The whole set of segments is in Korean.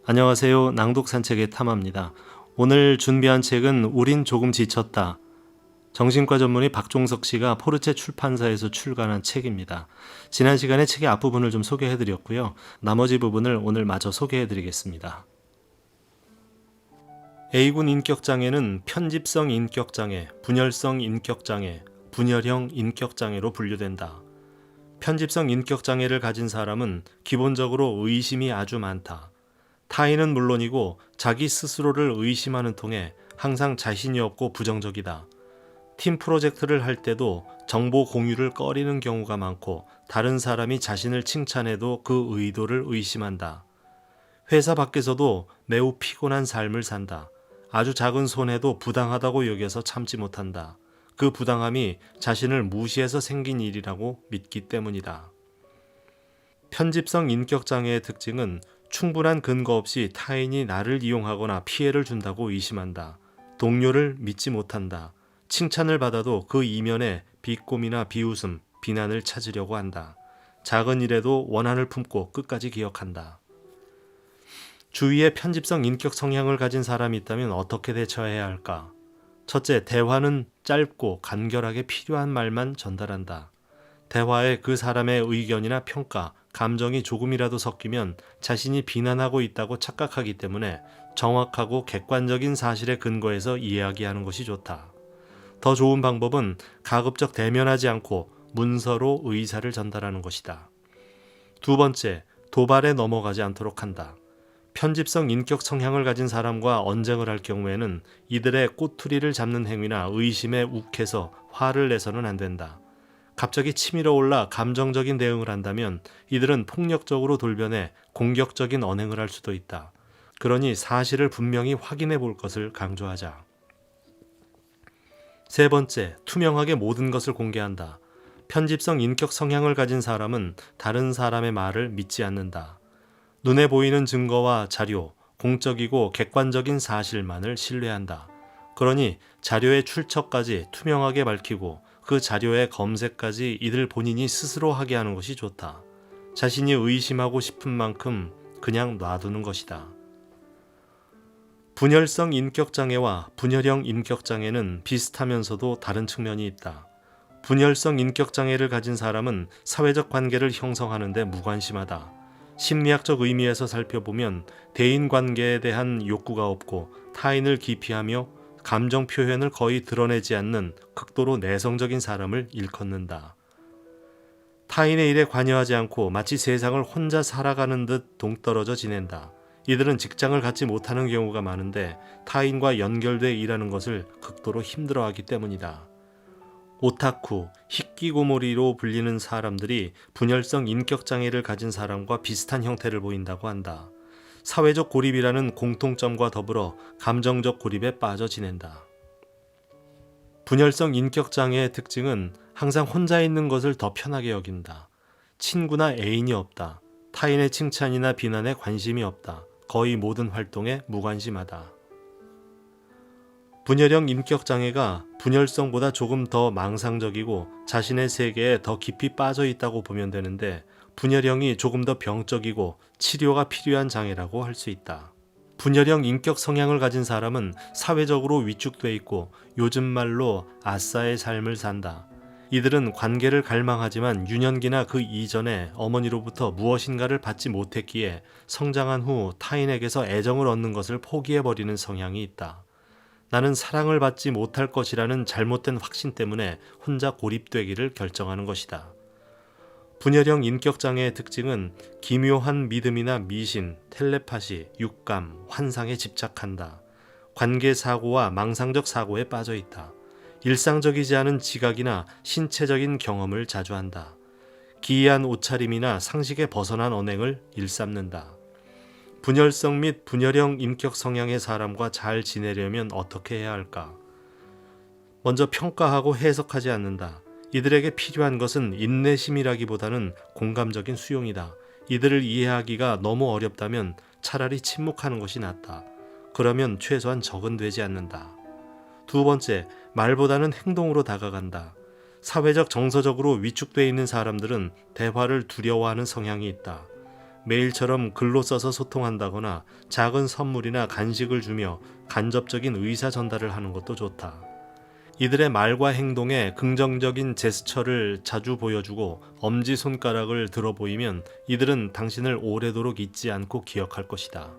안녕하세요. 낭독 산책의 탐합니다. 오늘 준비한 책은 우린 조금 지쳤다. 정신과 전문의 박종석 씨가 포르체 출판사에서 출간한 책입니다. 지난 시간에 책의 앞부분을 좀 소개해드렸고요. 나머지 부분을 오늘 마저 소개해드리겠습니다. A군 인격장애는 편집성 인격장애, 분열성 인격장애, 분열형 인격장애로 분류된다. 편집성 인격장애를 가진 사람은 기본적으로 의심이 아주 많다. 타인은 물론이고 자기 스스로를 의심하는 통에 항상 자신이 없고 부정적이다. 팀 프로젝트를 할 때도 정보 공유를 꺼리는 경우가 많고 다른 사람이 자신을 칭찬해도 그 의도를 의심한다. 회사 밖에서도 매우 피곤한 삶을 산다. 아주 작은 손해도 부당하다고 여겨서 참지 못한다. 그 부당함이 자신을 무시해서 생긴 일이라고 믿기 때문이다. 편집성 인격장애의 특징은 충분한 근거 없이 타인이 나를 이용하거나 피해를 준다고 의심한다. 동료를 믿지 못한다. 칭찬을 받아도 그 이면에 비꼼이나 비웃음, 비난을 찾으려고 한다. 작은 일에도 원한을 품고 끝까지 기억한다. 주위에 편집성 인격 성향을 가진 사람이 있다면 어떻게 대처해야 할까? 첫째, 대화는 짧고 간결하게 필요한 말만 전달한다. 대화에 그 사람의 의견이나 평가, 감정이 조금이라도 섞이면 자신이 비난하고 있다고 착각하기 때문에 정확하고 객관적인 사실에 근거해서 이야기하는 것이 좋다. 더 좋은 방법은 가급적 대면하지 않고 문서로 의사를 전달하는 것이다. 두 번째, 도발에 넘어가지 않도록 한다. 편집성 인격 성향을 가진 사람과 언쟁을 할 경우에는 이들의 꼬투리를 잡는 행위나 의심에 욱해서 화를 내서는 안 된다. 갑자기 치밀어 올라 감정적인 대응을 한다면 이들은 폭력적으로 돌변해 공격적인 언행을 할 수도 있다. 그러니 사실을 분명히 확인해 볼 것을 강조하자. 세 번째, 투명하게 모든 것을 공개한다. 편집성 인격 성향을 가진 사람은 다른 사람의 말을 믿지 않는다. 눈에 보이는 증거와 자료, 공적이고 객관적인 사실만을 신뢰한다. 그러니 자료의 출처까지 투명하게 밝히고 그 자료의 검색까지 이들 본인이 스스로 하게 하는 것이 좋다. 자신이 의심하고 싶은 만큼 그냥 놔두는 것이다. 분열성 인격장애와 분열형 인격장애는 비슷하면서도 다른 측면이 있다. 분열성 인격장애를 가진 사람은 사회적 관계를 형성하는 데 무관심하다. 심리학적 의미에서 살펴보면 대인관계에 대한 욕구가 없고 타인을 기피하며 감정 표현을 거의 드러내지 않는 극도로 내성적인 사람을 일컫는다. 타인의 일에 관여하지 않고 마치 세상을 혼자 살아가는 듯 동떨어져 지낸다. 이들은 직장을 갖지 못하는 경우가 많은데 타인과 연결돼 일하는 것을 극도로 힘들어하기 때문이다. 오타쿠, 히키고모리로 불리는 사람들이 분열성 인격장애를 가진 사람과 비슷한 형태를 보인다고 한다. 사회적 고립이라는 공통점과 더불어 감정적 고립에 빠져 지낸다. 분열성 인격장애의 특징은 항상 혼자 있는 것을 더 편하게 여긴다. 친구나 애인이 없다. 타인의 칭찬이나 비난에 관심이 없다. 거의 모든 활동에 무관심하다. 분열형 인격장애가 분열성보다 조금 더 망상적이고 자신의 세계에 더 깊이 빠져 있다고 보면 되는데 분열형이 조금 더 병적이고 치료가 필요한 장애라고 할 수 있다. 분열형 인격 성향을 가진 사람은 사회적으로 위축돼 있고 요즘 말로 아싸의 삶을 산다. 이들은 관계를 갈망하지만 유년기나 그 이전에 어머니로부터 무엇인가를 받지 못했기에 성장한 후 타인에게서 애정을 얻는 것을 포기해버리는 성향이 있다. 나는 사랑을 받지 못할 것이라는 잘못된 확신 때문에 혼자 고립되기를 결정하는 것이다. 분열형 인격장애의 특징은 기묘한 믿음이나 미신, 텔레파시, 육감, 환상에 집착한다. 관계사고와 망상적 사고에 빠져 있다. 일상적이지 않은 지각이나 신체적인 경험을 자주 한다. 기이한 옷차림이나 상식에 벗어난 언행을 일삼는다. 분열성 및 분열형 인격 성향의 사람과 잘 지내려면 어떻게 해야 할까? 먼저 평가하고 해석하지 않는다. 이들에게 필요한 것은 인내심이라기보다는 공감적인 수용이다. 이들을 이해하기가 너무 어렵다면 차라리 침묵하는 것이 낫다. 그러면 최소한 적은 되지 않는다. 두 번째, 말보다는 행동으로 다가간다. 사회적 정서적으로 위축되어 있는 사람들은 대화를 두려워하는 성향이 있다. 메일처럼 글로 써서 소통한다거나 작은 선물이나 간식을 주며 간접적인 의사 전달을 하는 것도 좋다. 이들의 말과 행동에 긍정적인 제스처를 자주 보여주고 엄지손가락을 들어 보이면 이들은 당신을 오래도록 잊지 않고 기억할 것이다.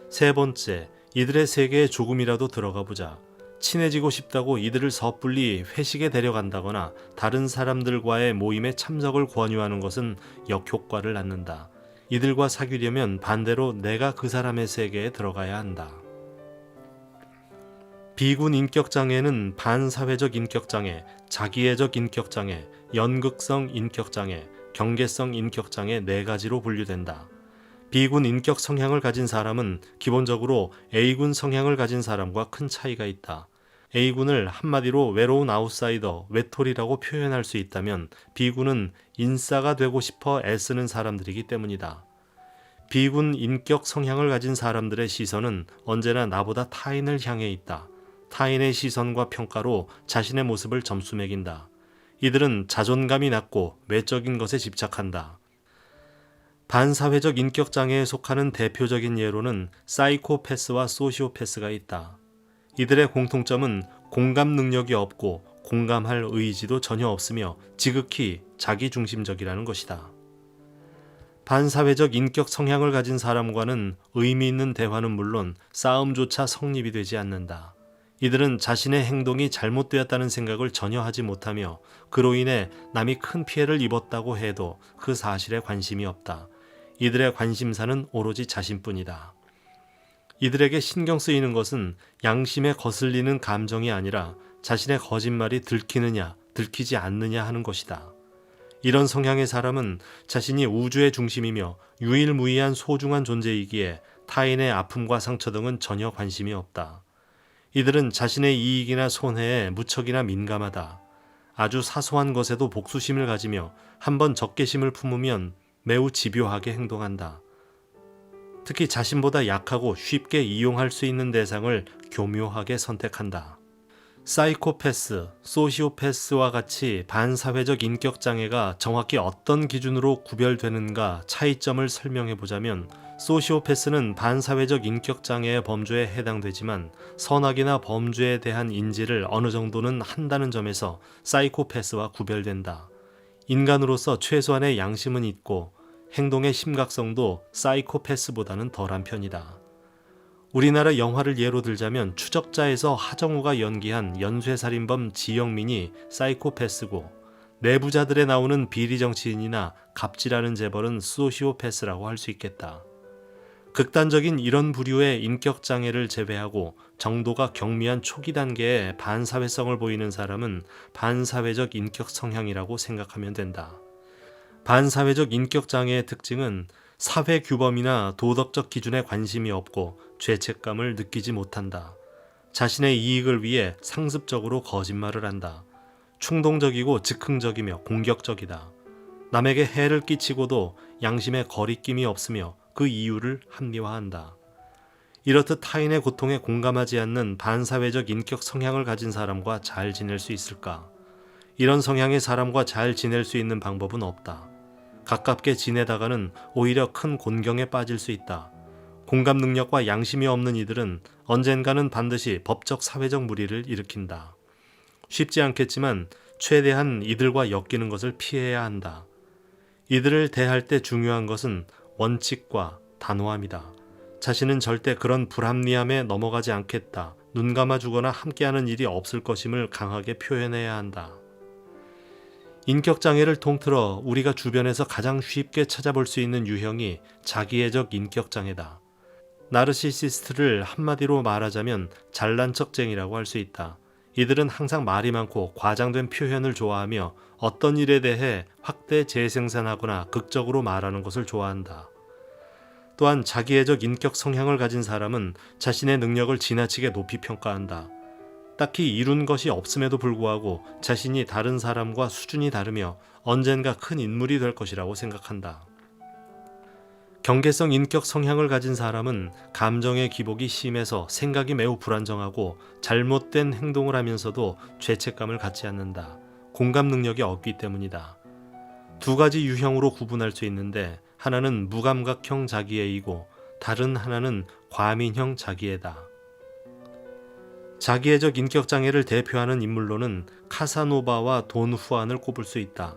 세 번째, 이들의 세계에 조금이라도 들어가 보자. 친해지고 싶다고 이들을 섣불리 회식에 데려간다거나 다른 사람들과의 모임에 참석을 권유하는 것은 역효과를 낳는다. 이들과 사귀려면 반대로 내가 그 사람의 세계에 들어가야 한다. 비군 인격장애는 반사회적 인격장애, 자기애적 인격장애, 연극성 인격장애, 경계성 인격장애 네 가지로 분류된다. B군 인격 성향을 가진 사람은 기본적으로 A군 성향을 가진 사람과 큰 차이가 있다. A군을 한마디로 외로운 아웃사이더, 외톨이라고 표현할 수 있다면 B군은 인싸가 되고 싶어 애쓰는 사람들이기 때문이다. B군 인격 성향을 가진 사람들의 시선은 언제나 나보다 타인을 향해 있다. 타인의 시선과 평가로 자신의 모습을 점수 매긴다. 이들은 자존감이 낮고 외적인 것에 집착한다. 반사회적 인격장애에 속하는 대표적인 예로는 사이코패스와 소시오패스가 있다. 이들의 공통점은 공감 능력이 없고 공감할 의지도 전혀 없으며 지극히 자기중심적이라는 것이다. 반사회적 인격 성향을 가진 사람과는 의미 있는 대화는 물론 싸움조차 성립이 되지 않는다. 이들은 자신의 행동이 잘못되었다는 생각을 전혀 하지 못하며 그로 인해 남이 큰 피해를 입었다고 해도 그 사실에 관심이 없다. 이들의 관심사는 오로지 자신뿐이다. 이들에게 신경 쓰이는 것은 양심에 거슬리는 감정이 아니라 자신의 거짓말이 들키느냐, 들키지 않느냐 하는 것이다. 이런 성향의 사람은 자신이 우주의 중심이며 유일무이한 소중한 존재이기에 타인의 아픔과 상처 등은 전혀 관심이 없다. 이들은 자신의 이익이나 손해에 무척이나 민감하다. 아주 사소한 것에도 복수심을 가지며 한번 적개심을 품으면 매우 집요하게 행동한다. 특히 자신보다 약하고 쉽게 이용할 수 있는 대상을 교묘하게 선택한다. 사이코패스, 소시오패스와 같이 반사회적 인격장애가 정확히 어떤 기준으로 구별되는가 차이점을 설명해 보자면 소시오패스는 반사회적 인격장애의 범주에 해당되지만 선악이나 범죄에 대한 인지를 어느 정도는 한다는 점에서 사이코패스와 구별된다. 인간으로서 최소한의 양심은 있고 행동의 심각성도 사이코패스보다는 덜한 편이다. 우리나라 영화를 예로 들자면 추적자에서 하정우가 연기한 연쇄살인범 지영민이 사이코패스고 내부자들에 나오는 비리 정치인이나 갑질하는 재벌은 소시오패스라고 할 수 있겠다. 극단적인 이런 부류의 인격장애를 제외하고 정도가 경미한 초기 단계의 반사회성을 보이는 사람은 반사회적 인격 성향이라고 생각하면 된다. 반사회적 인격장애의 특징은 사회 규범이나 도덕적 기준에 관심이 없고 죄책감을 느끼지 못한다. 자신의 이익을 위해 상습적으로 거짓말을 한다. 충동적이고 즉흥적이며 공격적이다. 남에게 해를 끼치고도 양심에 거리낌이 없으며 그 이유를 합리화한다. 이렇듯 타인의 고통에 공감하지 않는 반사회적 인격 성향을 가진 사람과 잘 지낼 수 있을까? 이런 성향의 사람과 잘 지낼 수 있는 방법은 없다. 가깝게 지내다가는 오히려 큰 곤경에 빠질 수 있다. 공감 능력과 양심이 없는 이들은 언젠가는 반드시 법적 사회적 무리를 일으킨다. 쉽지 않겠지만 최대한 이들과 엮이는 것을 피해야 한다. 이들을 대할 때 중요한 것은 원칙과 단호함이다. 자신은 절대 그런 불합리함에 넘어가지 않겠다. 눈 감아주거나 함께하는 일이 없을 것임을 강하게 표현해야 한다. 인격장애를 통틀어 우리가 주변에서 가장 쉽게 찾아볼 수 있는 유형이 자기애적 인격장애다. 나르시시스트를 한마디로 말하자면 잘난 척쟁이라고 할 수 있다. 이들은 항상 말이 많고 과장된 표현을 좋아하며 어떤 일에 대해 확대 재생산하거나 극적으로 말하는 것을 좋아한다. 또한 자기애적 인격 성향을 가진 사람은 자신의 능력을 지나치게 높이 평가한다. 딱히 이룬 것이 없음에도 불구하고 자신이 다른 사람과 수준이 다르며 언젠가 큰 인물이 될 것이라고 생각한다. 경계성 인격 성향을 가진 사람은 감정의 기복이 심해서 생각이 매우 불안정하고 잘못된 행동을 하면서도 죄책감을 갖지 않는다. 공감 능력이 없기 때문이다. 두 가지 유형으로 구분할 수 있는데 하나는 무감각형 자기애이고 다른 하나는 과민형 자기애다. 자기애적 인격장애를 대표하는 인물로는 카사노바와 돈 후안을 꼽을 수 있다.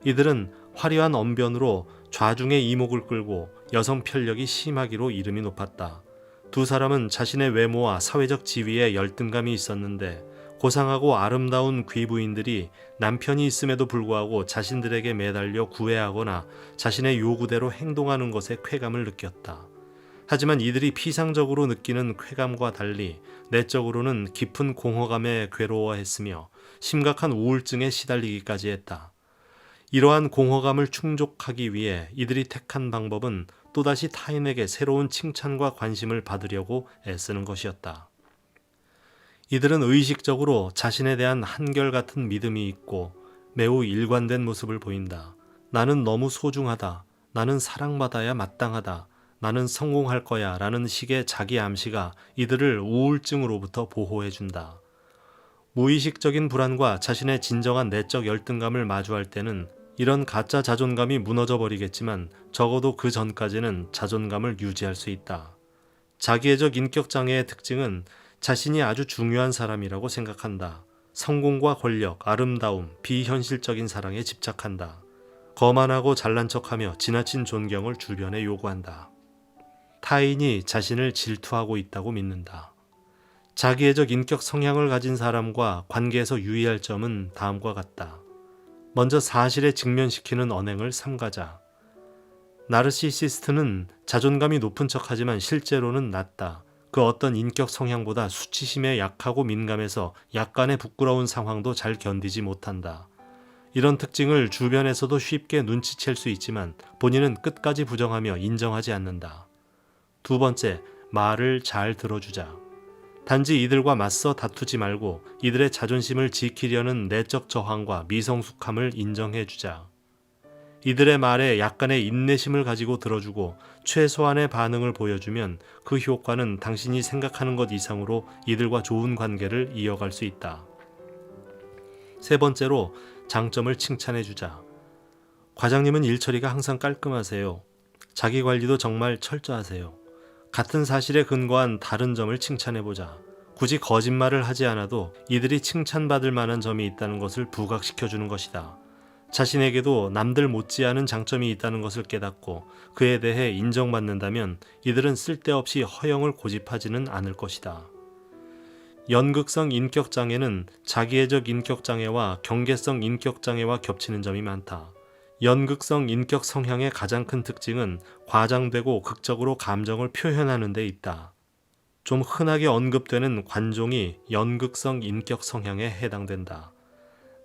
이들은 화려한 언변으로 좌중의 이목을 끌고 여성 편력이 심하기로 이름이 높았다. 두 사람은 자신의 외모와 사회적 지위에 열등감이 있었는데 고상하고 아름다운 귀부인들이 남편이 있음에도 불구하고 자신들에게 매달려 구애하거나 자신의 요구대로 행동하는 것에 쾌감을 느꼈다. 하지만 이들이 피상적으로 느끼는 쾌감과 달리 내적으로는 깊은 공허감에 괴로워했으며 심각한 우울증에 시달리기까지 했다. 이러한 공허감을 충족하기 위해 이들이 택한 방법은 또다시 타인에게 새로운 칭찬과 관심을 받으려고 애쓰는 것이었다. 이들은 의식적으로 자신에 대한 한결같은 믿음이 있고 매우 일관된 모습을 보인다. 나는 너무 소중하다. 나는 사랑받아야 마땅하다. 나는 성공할 거야 라는 식의 자기 암시가 이들을 우울증으로부터 보호해준다. 무의식적인 불안과 자신의 진정한 내적 열등감을 마주할 때는 이런 가짜 자존감이 무너져 버리겠지만 적어도 그 전까지는 자존감을 유지할 수 있다. 자기애적 인격장애의 특징은 자신이 아주 중요한 사람이라고 생각한다. 성공과 권력, 아름다움, 비현실적인 사랑에 집착한다. 거만하고 잘난 척하며 지나친 존경을 주변에 요구한다. 타인이 자신을 질투하고 있다고 믿는다. 자기애적 인격 성향을 가진 사람과 관계에서 유의할 점은 다음과 같다. 먼저 사실에 직면시키는 언행을 삼가자. 나르시시스트는 자존감이 높은 척하지만 실제로는 낮다. 그 어떤 인격 성향보다 수치심에 약하고 민감해서 약간의 부끄러운 상황도 잘 견디지 못한다. 이런 특징을 주변에서도 쉽게 눈치챌 수 있지만 본인은 끝까지 부정하며 인정하지 않는다. 두 번째, 말을 잘 들어주자. 단지 이들과 맞서 다투지 말고 이들의 자존심을 지키려는 내적 저항과 미성숙함을 인정해주자. 이들의 말에 약간의 인내심을 가지고 들어주고 최소한의 반응을 보여주면 그 효과는 당신이 생각하는 것 이상으로 이들과 좋은 관계를 이어갈 수 있다. 세 번째로, 장점을 칭찬해주자. 과장님은 일처리가 항상 깔끔하세요. 자기 관리도 정말 철저하세요. 같은 사실에 근거한 다른 점을 칭찬해보자. 굳이 거짓말을 하지 않아도 이들이 칭찬받을 만한 점이 있다는 것을 부각시켜주는 것이다. 자신에게도 남들 못지않은 장점이 있다는 것을 깨닫고 그에 대해 인정받는다면 이들은 쓸데없이 허영을 고집하지는 않을 것이다. 연극성 인격장애는 자기애적 인격장애와 경계성 인격장애와 겹치는 점이 많다. 연극성 인격 성향의 가장 큰 특징은 과장되고 극적으로 감정을 표현하는 데 있다. 좀 흔하게 언급되는 관종이 연극성 인격 성향에 해당된다.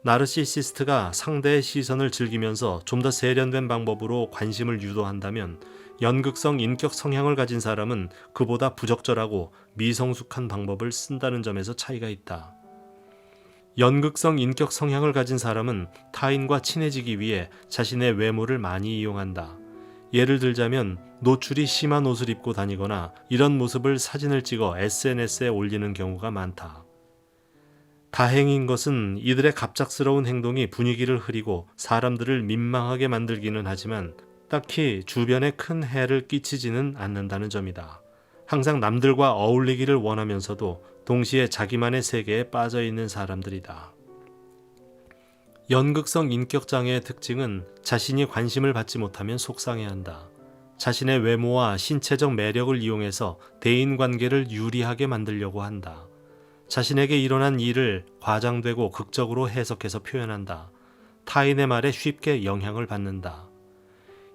나르시시스트가 상대의 시선을 즐기면서 좀 더 세련된 방법으로 관심을 유도한다면 연극성 인격 성향을 가진 사람은 그보다 부적절하고 미성숙한 방법을 쓴다는 점에서 차이가 있다. 연극성 인격 성향을 가진 사람은 타인과 친해지기 위해 자신의 외모를 많이 이용한다. 예를 들자면 노출이 심한 옷을 입고 다니거나 이런 모습을 사진을 찍어 SNS에 올리는 경우가 많다. 다행인 것은 이들의 갑작스러운 행동이 분위기를 흐리고 사람들을 민망하게 만들기는 하지만 딱히 주변에 큰 해를 끼치지는 않는다는 점이다. 항상 남들과 어울리기를 원하면서도 동시에 자기만의 세계에 빠져있는 사람들이다. 연극성 인격장애의 특징은 자신이 관심을 받지 못하면 속상해한다. 자신의 외모와 신체적 매력을 이용해서 대인관계를 유리하게 만들려고 한다. 자신에게 일어난 일을 과장되고 극적으로 해석해서 표현한다. 타인의 말에 쉽게 영향을 받는다.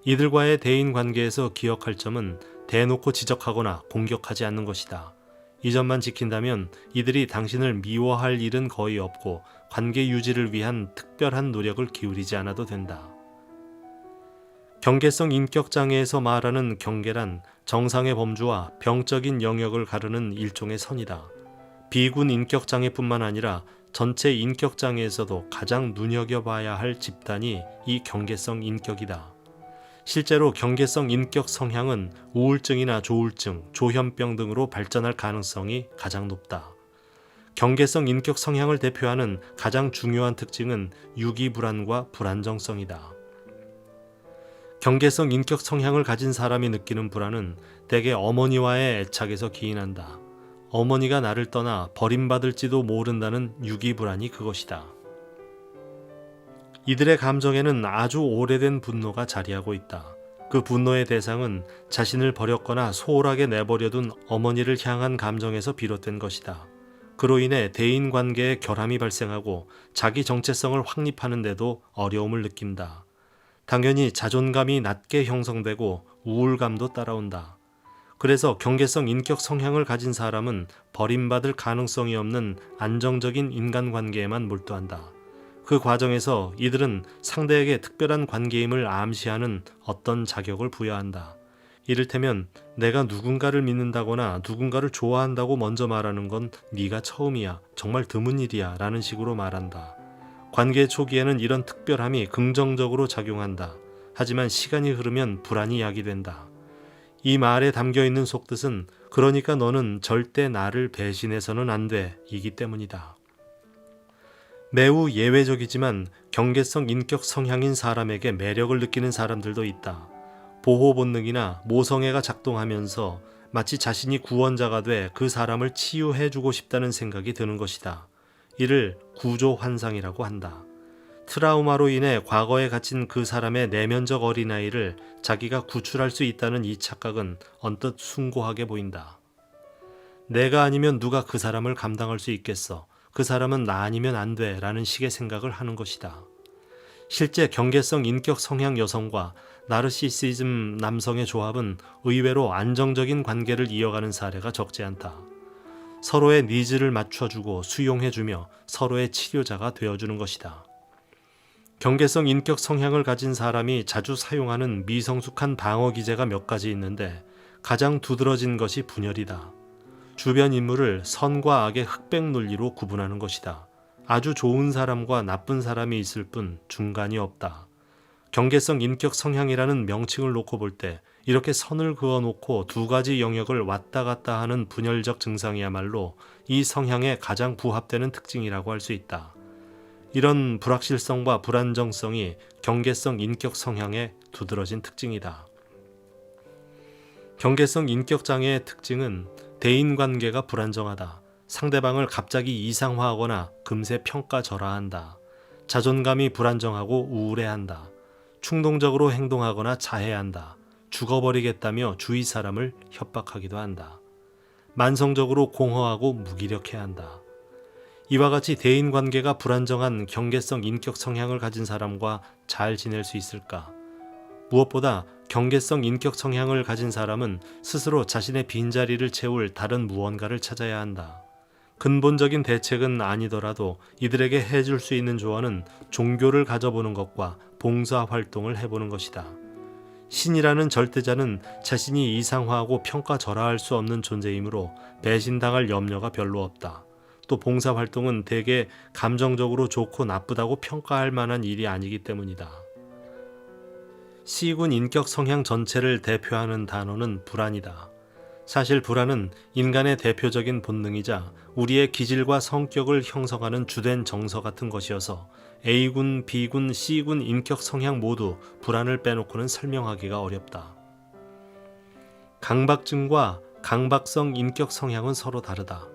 이들과의 대인관계에서 기억할 점은 대놓고 지적하거나 공격하지 않는 것이다. 이 점만 지킨다면 이들이 당신을 미워할 일은 거의 없고 관계 유지를 위한 특별한 노력을 기울이지 않아도 된다. 경계성 인격장애에서 말하는 경계란 정상의 범주와 병적인 영역을 가르는 일종의 선이다. 비군 인격장애뿐만 아니라 전체 인격장애에서도 가장 눈여겨봐야 할 집단이 이 경계성 인격이다. 실제로 경계성 인격 성향은 우울증이나 조울증, 조현병 등으로 발전할 가능성이 가장 높다. 경계성 인격 성향을 대표하는 가장 중요한 특징은 유기불안과 불안정성이다. 경계성 인격 성향을 가진 사람이 느끼는 불안은 대개 어머니와의 애착에서 기인한다. 어머니가 나를 떠나 버림받을지도 모른다는 유기불안이 그것이다. 이들의 감정에는 아주 오래된 분노가 자리하고 있다. 그 분노의 대상은 자신을 버렸거나 소홀하게 내버려둔 어머니를 향한 감정에서 비롯된 것이다. 그로 인해 대인관계에 결함이 발생하고 자기 정체성을 확립하는데도 어려움을 느낀다. 당연히 자존감이 낮게 형성되고 우울감도 따라온다. 그래서 경계성 인격 성향을 가진 사람은 버림받을 가능성이 없는 안정적인 인간관계에만 몰두한다. 그 과정에서 이들은 상대에게 특별한 관계임을 암시하는 어떤 자격을 부여한다. 이를테면 내가 누군가를 믿는다거나 누군가를 좋아한다고 먼저 말하는 건 네가 처음이야, 정말 드문 일이야 라는 식으로 말한다. 관계 초기에는 이런 특별함이 긍정적으로 작용한다. 하지만 시간이 흐르면 불안이 야기된다. 이 말에 담겨있는 속뜻은 그러니까 너는 절대 나를 배신해서는 안 돼 이기 때문이다. 매우 예외적이지만 경계성 인격 성향인 사람에게 매력을 느끼는 사람들도 있다. 보호 본능이나 모성애가 작동하면서 마치 자신이 구원자가 돼 그 사람을 치유해주고 싶다는 생각이 드는 것이다. 이를 구조 환상이라고 한다. 트라우마로 인해 과거에 갇힌 그 사람의 내면적 어린아이를 자기가 구출할 수 있다는 이 착각은 언뜻 숭고하게 보인다. 내가 아니면 누가 그 사람을 감당할 수 있겠어. 그 사람은 나 아니면 안 돼 라는 식의 생각을 하는 것이다. 실제 경계성 인격 성향 여성과 나르시시즘 남성의 조합은 의외로 안정적인 관계를 이어가는 사례가 적지 않다. 서로의 니즈를 맞춰주고 수용해주며 서로의 치료자가 되어주는 것이다. 경계성 인격 성향을 가진 사람이 자주 사용하는 미성숙한 방어 기제가 몇 가지 있는데 가장 두드러진 것이 분열이다. 주변 인물을 선과 악의 흑백 논리로 구분하는 것이다. 아주 좋은 사람과 나쁜 사람이 있을 뿐 중간이 없다. 경계성 인격 성향이라는 명칭을 놓고 볼 때 이렇게 선을 그어놓고 두 가지 영역을 왔다 갔다 하는 분열적 증상이야말로 이 성향에 가장 부합되는 특징이라고 할 수 있다. 이런 불확실성과 불안정성이 경계성 인격 성향의 두드러진 특징이다. 경계성 인격 장애의 특징은 대인관계가 불안정하다. 상대방을 갑자기 이상화하거나 금세 평가절하한다. 자존감이 불안정하고 우울해한다. 충동적으로 행동하거나 자해한다. 죽어버리겠다며 주위 사람을 협박하기도 한다. 만성적으로 공허하고 무기력해한다. 이와 같이 대인관계가 불안정한 경계성 인격 성향을 가진 사람과 잘 지낼 수 있을까? 무엇보다 경계성 인격 성향을 가진 사람은 스스로 자신의 빈자리를 채울 다른 무언가를 찾아야 한다. 근본적인 대책은 아니더라도 이들에게 해줄 수 있는 조언은 종교를 가져보는 것과 봉사활동을 해보는 것이다. 신이라는 절대자는 자신이 이상화하고 평가절하할 수 없는 존재이므로 배신당할 염려가 별로 없다. 또 봉사활동은 대개 감정적으로 좋고 나쁘다고 평가할 만한 일이 아니기 때문이다. C군 인격 성향 전체를 대표하는 단어는 불안이다. 사실 불안은 인간의 대표적인 본능이자 우리의 기질과 성격을 형성하는 주된 정서 같은 것이어서 A군, B군, C군 인격 성향 모두 불안을 빼놓고는 설명하기가 어렵다. 강박증과 강박성 인격 성향은 서로 다르다.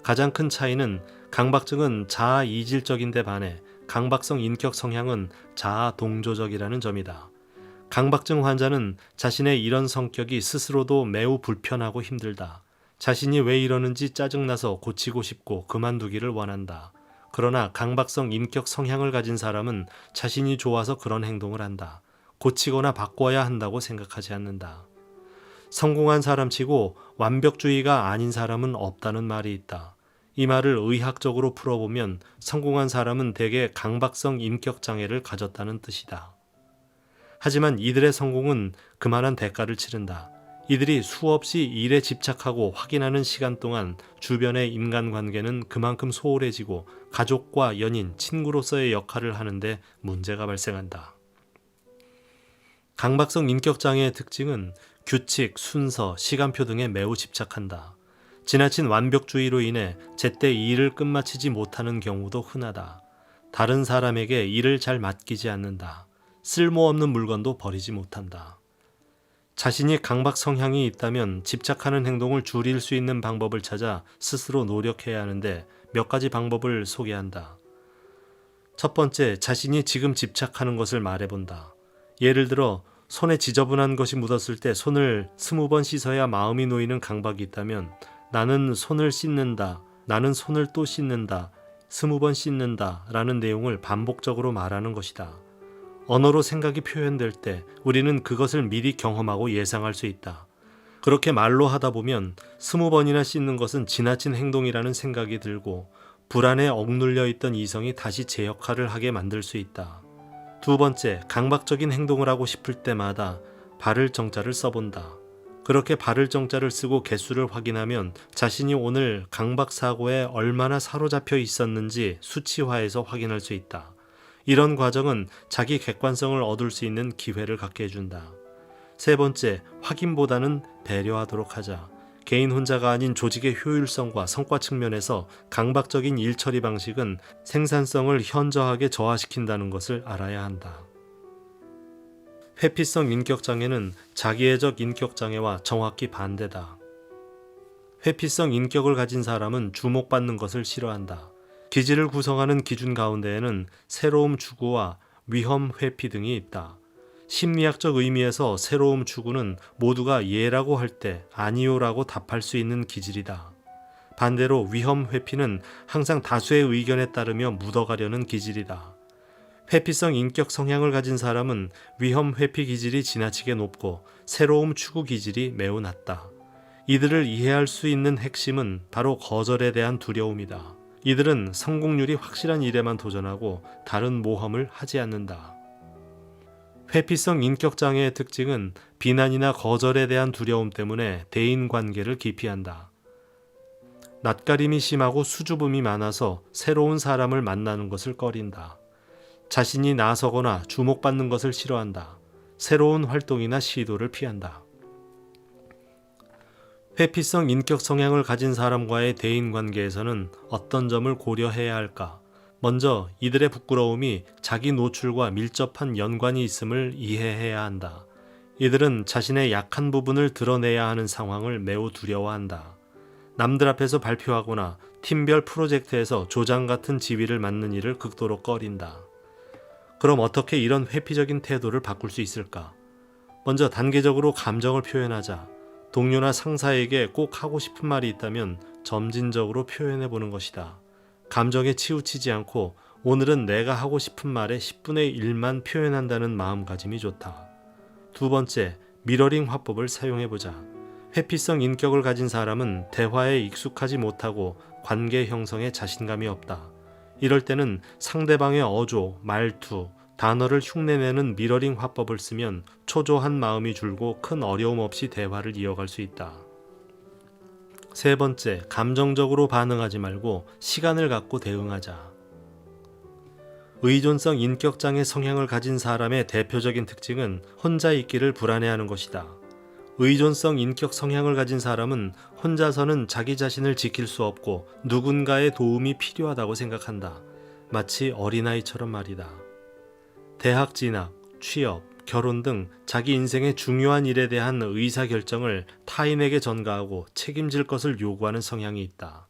가장 큰 차이는 강박증은 자아 이질적인데 반해 강박성 인격 성향은 자아 동조적이라는 점이다. 강박증 환자는 자신의 이런 성격이 스스로도 매우 불편하고 힘들다. 자신이 왜 이러는지 짜증나서 고치고 싶고 그만두기를 원한다. 그러나 강박성 인격 성향을 가진 사람은 자신이 좋아서 그런 행동을 한다. 고치거나 바꿔야 한다고 생각하지 않는다. 성공한 사람치고 완벽주의가 아닌 사람은 없다는 말이 있다. 이 말을 의학적으로 풀어보면 성공한 사람은 대개 강박성 인격 장애를 가졌다는 뜻이다. 하지만 이들의 성공은 그만한 대가를 치른다. 이들이 수없이 일에 집착하고 확인하는 시간 동안 주변의 인간관계는 그만큼 소홀해지고 가족과 연인, 친구로서의 역할을 하는데 문제가 발생한다. 강박성 인격장애의 특징은 규칙, 순서, 시간표 등에 매우 집착한다. 지나친 완벽주의로 인해 제때 일을 끝마치지 못하는 경우도 흔하다. 다른 사람에게 일을 잘 맡기지 않는다. 쓸모없는 물건도 버리지 못한다. 자신이 강박 성향이 있다면 집착하는 행동을 줄일 수 있는 방법을 찾아 스스로 노력해야 하는데 몇 가지 방법을 소개한다. 첫 번째, 자신이 지금 집착하는 것을 말해본다. 예를 들어 손에 지저분한 것이 묻었을 때 손을 20번 씻어야 마음이 놓이는 강박이 있다면 나는 손을 씻는다, 나는 손을 또 씻는다, 20번 씻는다 라는 내용을 반복적으로 말하는 것이다. 언어로 생각이 표현될 때 우리는 그것을 미리 경험하고 예상할 수 있다. 그렇게 말로 하다 보면 20번이나 씻는 것은 지나친 행동이라는 생각이 들고 불안에 억눌려 있던 이성이 다시 제 역할을 하게 만들 수 있다. 두 번째, 강박적인 행동을 하고 싶을 때마다 바를 정자를 써본다. 그렇게 바를 정자를 쓰고 개수를 확인하면 자신이 오늘 강박 사고에 얼마나 사로잡혀 있었는지 수치화해서 확인할 수 있다. 이런 과정은 자기 객관성을 얻을 수 있는 기회를 갖게 해준다. 세 번째, 확인보다는 배려하도록 하자. 개인 혼자가 아닌 조직의 효율성과 성과 측면에서 강박적인 일 처리 방식은 생산성을 현저하게 저하시킨다는 것을 알아야 한다. 회피성 인격장애는 자기애적 인격장애와 정확히 반대다. 회피성 인격을 가진 사람은 주목받는 것을 싫어한다. 기질을 구성하는 기준 가운데에는 새로움 추구와 위험 회피 등이 있다. 심리학적 의미에서 새로움 추구는 모두가 예라고 할 때 아니요라고 답할 수 있는 기질이다. 반대로 위험 회피는 항상 다수의 의견에 따르며 묻어가려는 기질이다. 회피성 인격 성향을 가진 사람은 위험 회피 기질이 지나치게 높고 새로움 추구 기질이 매우 낮다. 이들을 이해할 수 있는 핵심은 바로 거절에 대한 두려움이다. 이들은 성공률이 확실한 일에만 도전하고 다른 모험을 하지 않는다. 회피성 인격장애의 특징은 비난이나 거절에 대한 두려움 때문에 대인관계를 기피한다. 낯가림이 심하고 수줍음이 많아서 새로운 사람을 만나는 것을 꺼린다. 자신이 나서거나 주목받는 것을 싫어한다. 새로운 활동이나 시도를 피한다. 회피성 인격 성향을 가진 사람과의 대인관계에서는 어떤 점을 고려해야 할까? 먼저 이들의 부끄러움이 자기 노출과 밀접한 연관이 있음을 이해해야 한다. 이들은 자신의 약한 부분을 드러내야 하는 상황을 매우 두려워한다. 남들 앞에서 발표하거나 팀별 프로젝트에서 조장 같은 지위를 맡는 일을 극도로 꺼린다. 그럼 어떻게 이런 회피적인 태도를 바꿀 수 있을까? 먼저 단계적으로 감정을 표현하자. 동료나 상사에게 꼭 하고 싶은 말이 있다면 점진적으로 표현해 보는 것이다. 감정에 치우치지 않고 오늘은 내가 하고 싶은 말의 10분의 1만 표현한다는 마음가짐이 좋다. 두 번째, 미러링 화법을 사용해 보자. 회피성 인격을 가진 사람은 대화에 익숙하지 못하고 관계 형성에 자신감이 없다. 이럴 때는 상대방의 어조, 말투, 단어를 흉내내는 미러링 화법을 쓰면 초조한 마음이 줄고 큰 어려움 없이 대화를 이어갈 수 있다. 세 번째, 감정적으로 반응하지 말고 시간을 갖고 대응하자. 의존성 인격장애 성향을 가진 사람의 대표적인 특징은 혼자 있기를 불안해하는 것이다. 의존성 인격 성향을 가진 사람은 혼자서는 자기 자신을 지킬 수 없고 누군가의 도움이 필요하다고 생각한다. 마치 어린아이처럼 말이다. 대학 진학, 취업, 결혼 등 자기 인생의 중요한 일에 대한 의사결정을 타인에게 전가하고 책임질 것을 요구하는 성향이 있다.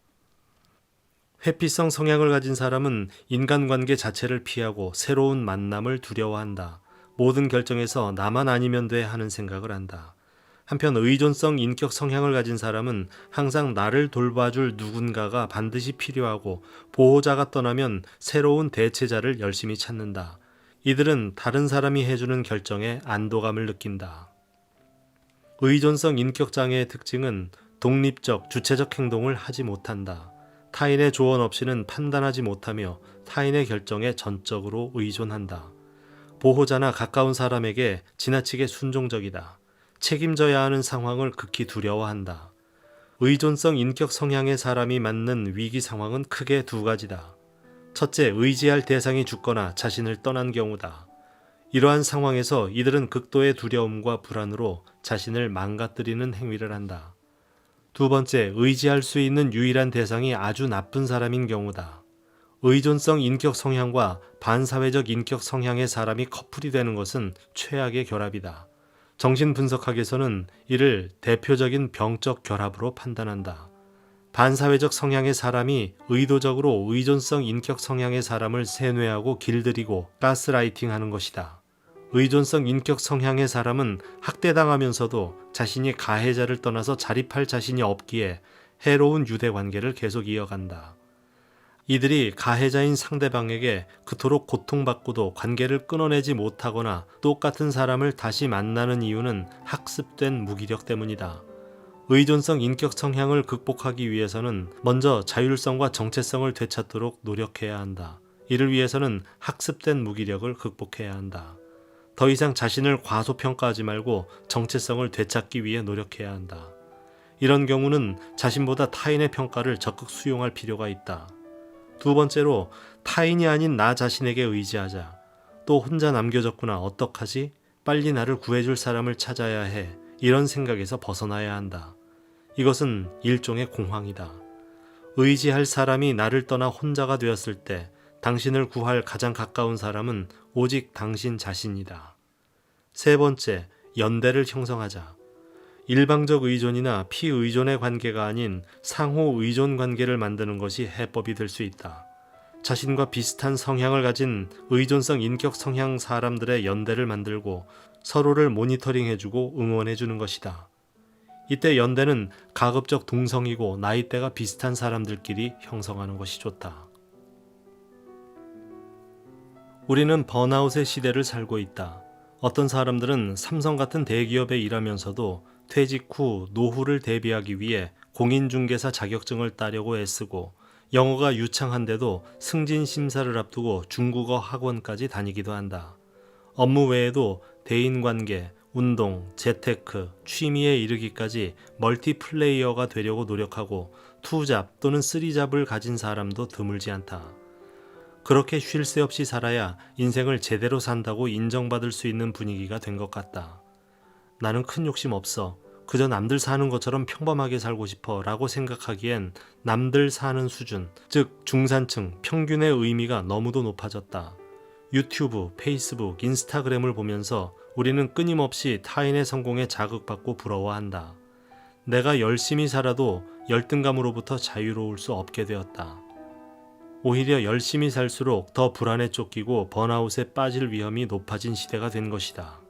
회피성 성향을 가진 사람은 인간관계 자체를 피하고 새로운 만남을 두려워한다. 모든 결정에서 나만 아니면 돼 하는 생각을 한다. 한편 의존성 인격 성향을 가진 사람은 항상 나를 돌봐줄 누군가가 반드시 필요하고 보호자가 떠나면 새로운 대체자를 열심히 찾는다. 이들은 다른 사람이 해주는 결정에 안도감을 느낀다. 의존성 인격장애의 특징은 독립적, 주체적 행동을 하지 못한다. 타인의 조언 없이는 판단하지 못하며 타인의 결정에 전적으로 의존한다. 보호자나 가까운 사람에게 지나치게 순종적이다. 책임져야 하는 상황을 극히 두려워한다. 의존성 인격 성향의 사람이 맞는 위기 상황은 크게 두 가지다. 첫째, 의지할 대상이 죽거나 자신을 떠난 경우다. 이러한 상황에서 이들은 극도의 두려움과 불안으로 자신을 망가뜨리는 행위를 한다. 두 번째, 의지할 수 있는 유일한 대상이 아주 나쁜 사람인 경우다. 의존성 인격 성향과 반사회적 인격 성향의 사람이 커플이 되는 것은 최악의 결합이다. 정신분석학에서는 이를 대표적인 병적 결합으로 판단한다. 반사회적 성향의 사람이 의도적으로 의존성 인격 성향의 사람을 세뇌하고 길들이고 가스라이팅하는 것이다. 의존성 인격 성향의 사람은 학대당하면서도 자신이 가해자를 떠나서 자립할 자신이 없기에 해로운 유대관계를 계속 이어간다. 이들이 가해자인 상대방에게 그토록 고통받고도 관계를 끊어내지 못하거나 똑같은 사람을 다시 만나는 이유는 학습된 무기력 때문이다. 의존성 인격 성향을 극복하기 위해서는 먼저 자율성과 정체성을 되찾도록 노력해야 한다. 이를 위해서는 학습된 무기력을 극복해야 한다. 더 이상 자신을 과소평가하지 말고 정체성을 되찾기 위해 노력해야 한다. 이런 경우는 자신보다 타인의 평가를 적극 수용할 필요가 있다. 두 번째로, 타인이 아닌 나 자신에게 의지하자. 또 혼자 남겨졌구나, 어떡하지? 빨리 나를 구해줄 사람을 찾아야 해. 이런 생각에서 벗어나야 한다. 이것은 일종의 공황이다. 의지할 사람이 나를 떠나 혼자가 되었을 때 당신을 구할 가장 가까운 사람은 오직 당신 자신이다. 세 번째, 연대를 형성하자. 일방적 의존이나 피의존의 관계가 아닌 상호 의존 관계를 만드는 것이 해법이 될 수 있다. 자신과 비슷한 성향을 가진 의존성 인격 성향 사람들의 연대를 만들고 서로를 모니터링해주고 응원해주는 것이다. 이때 연대는 가급적 동성이고 나이대가 비슷한 사람들끼리 형성하는 것이 좋다. 우리는 번아웃의 시대를 살고 있다. 어떤 사람들은 삼성 같은 대기업에 일하면서도 퇴직 후 노후를 대비하기 위해 공인중개사 자격증을 따려고 애쓰고 영어가 유창한데도 승진 심사를 앞두고 중국어 학원까지 다니기도 한다. 업무 외에도 대인관계, 운동, 재테크, 취미에 이르기까지 멀티플레이어가 되려고 노력하고 투잡 또는 쓰리잡을 가진 사람도 드물지 않다. 그렇게 쉴 새 없이 살아야 인생을 제대로 산다고 인정받을 수 있는 분위기가 된 것 같다. 나는 큰 욕심 없어. 그저 남들 사는 것처럼 평범하게 살고 싶어 라고 생각하기엔 남들 사는 수준, 즉 중산층, 평균의 의미가 너무도 높아졌다. 유튜브, 페이스북, 인스타그램을 보면서 우리는 끊임없이 타인의 성공에 자극받고 부러워한다. 내가 열심히 살아도 열등감으로부터 자유로울 수 없게 되었다. 오히려 열심히 살수록 더 불안에 쫓기고 번아웃에 빠질 위험이 높아진 시대가 된 것이다.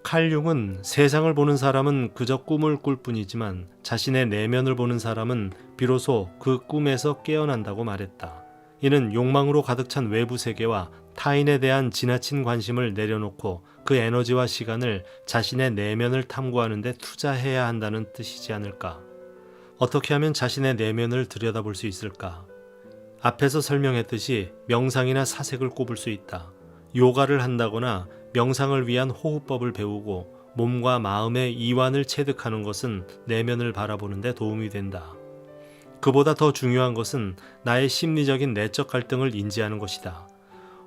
칼 융은 세상을 보는 사람은 그저 꿈을 꿀 뿐이지만 자신의 내면을 보는 사람은 비로소 그 꿈에서 깨어난다고 말했다. 이는 욕망으로 가득 찬 외부 세계와 타인에 대한 지나친 관심을 내려놓고 그 에너지와 시간을 자신의 내면을 탐구하는 데 투자해야 한다는 뜻이지 않을까. 어떻게 하면 자신의 내면을 들여다볼 수 있을까? 앞에서 설명했듯이 명상이나 사색을 꼽을 수 있다. 요가를 한다거나 명상을 위한 호흡법을 배우고 몸과 마음의 이완을 체득하는 것은 내면을 바라보는 데 도움이 된다. 그보다 더 중요한 것은 나의 심리적인 내적 갈등을 인지하는 것이다.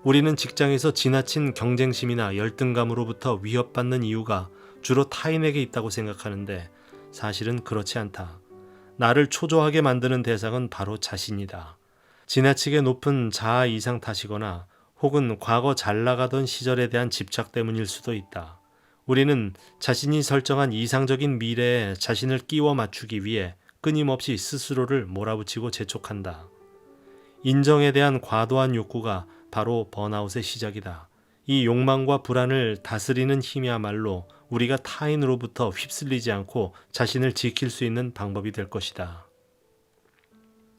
우리는 직장에서 지나친 경쟁심이나 열등감으로부터 위협받는 이유가 주로 타인에게 있다고 생각하는데 사실은 그렇지 않다. 나를 초조하게 만드는 대상은 바로 자신이다. 지나치게 높은 자아 이상 탓이거나 혹은 과거 잘 나가던 시절에 대한 집착 때문일 수도 있다. 우리는 자신이 설정한 이상적인 미래에 자신을 끼워 맞추기 위해 끊임없이 스스로를 몰아붙이고 재촉한다. 인정에 대한 과도한 욕구가 바로 번아웃의 시작이다. 이 욕망과 불안을 다스리는 힘이야말로 우리가 타인으로부터 휩쓸리지 않고 자신을 지킬 수 있는 방법이 될 것이다.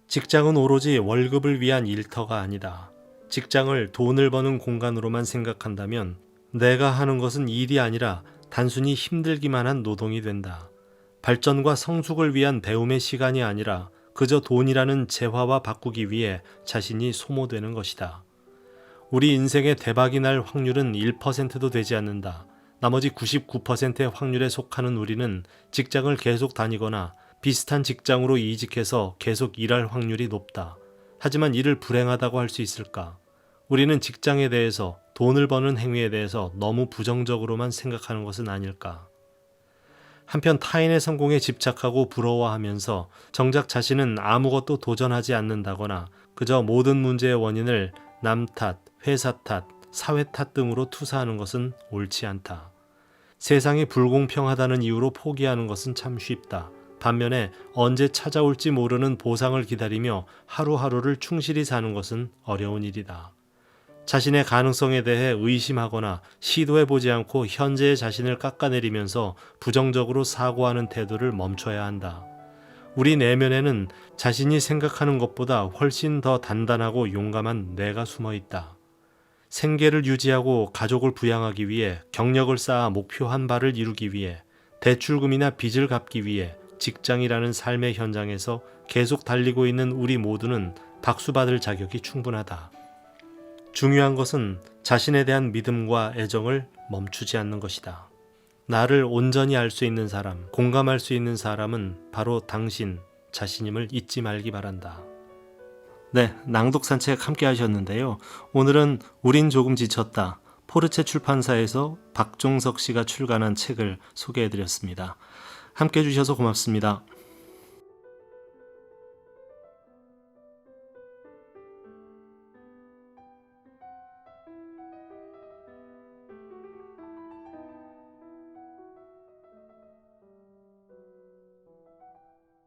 직장은 오로지 월급을 위한 일터가 아니다. 직장을 돈을 버는 공간으로만 생각한다면 내가 하는 것은 일이 아니라 단순히 힘들기만 한 노동이 된다. 발전과 성숙을 위한 배움의 시간이 아니라 그저 돈이라는 재화와 바꾸기 위해 자신이 소모되는 것이다. 우리 인생의 대박이 날 확률은 1%도 되지 않는다. 나머지 99%의 확률에 속하는 우리는 직장을 계속 다니거나 비슷한 직장으로 이직해서 계속 일할 확률이 높다. 하지만 이를 불행하다고 할 수 있을까? 우리는 직장에 대해서, 돈을 버는 행위에 대해서 너무 부정적으로만 생각하는 것은 아닐까? 한편 타인의 성공에 집착하고 부러워하면서 정작 자신은 아무것도 도전하지 않는다거나 그저 모든 문제의 원인을 남 탓, 회사 탓, 사회 탓 등으로 투사하는 것은 옳지 않다. 세상이 불공평하다는 이유로 포기하는 것은 참 쉽다. 반면에 언제 찾아올지 모르는 보상을 기다리며 하루하루를 충실히 사는 것은 어려운 일이다. 자신의 가능성에 대해 의심하거나 시도해보지 않고 현재의 자신을 깎아내리면서 부정적으로 사고하는 태도를 멈춰야 한다. 우리 내면에는 자신이 생각하는 것보다 훨씬 더 단단하고 용감한 내가 숨어 있다. 생계를 유지하고 가족을 부양하기 위해 경력을 쌓아 목표 한 발을 이루기 위해 대출금이나 빚을 갚기 위해 직장이라는 삶의 현장에서 계속 달리고 있는 우리 모두는 박수받을 자격이 충분하다. 중요한 것은 자신에 대한 믿음과 애정을 멈추지 않는 것이다. 나를 온전히 알 수 있는 사람, 공감할 수 있는 사람은 바로 당신 자신임을 잊지 말기 바란다. 네, 낭독 산책 함께 하셨는데요. 오늘은 우린 조금 지쳤다. 포르체 출판사에서 박종석 씨가 출간한 책을 소개해드렸습니다. 함께 해주셔서 고맙습니다.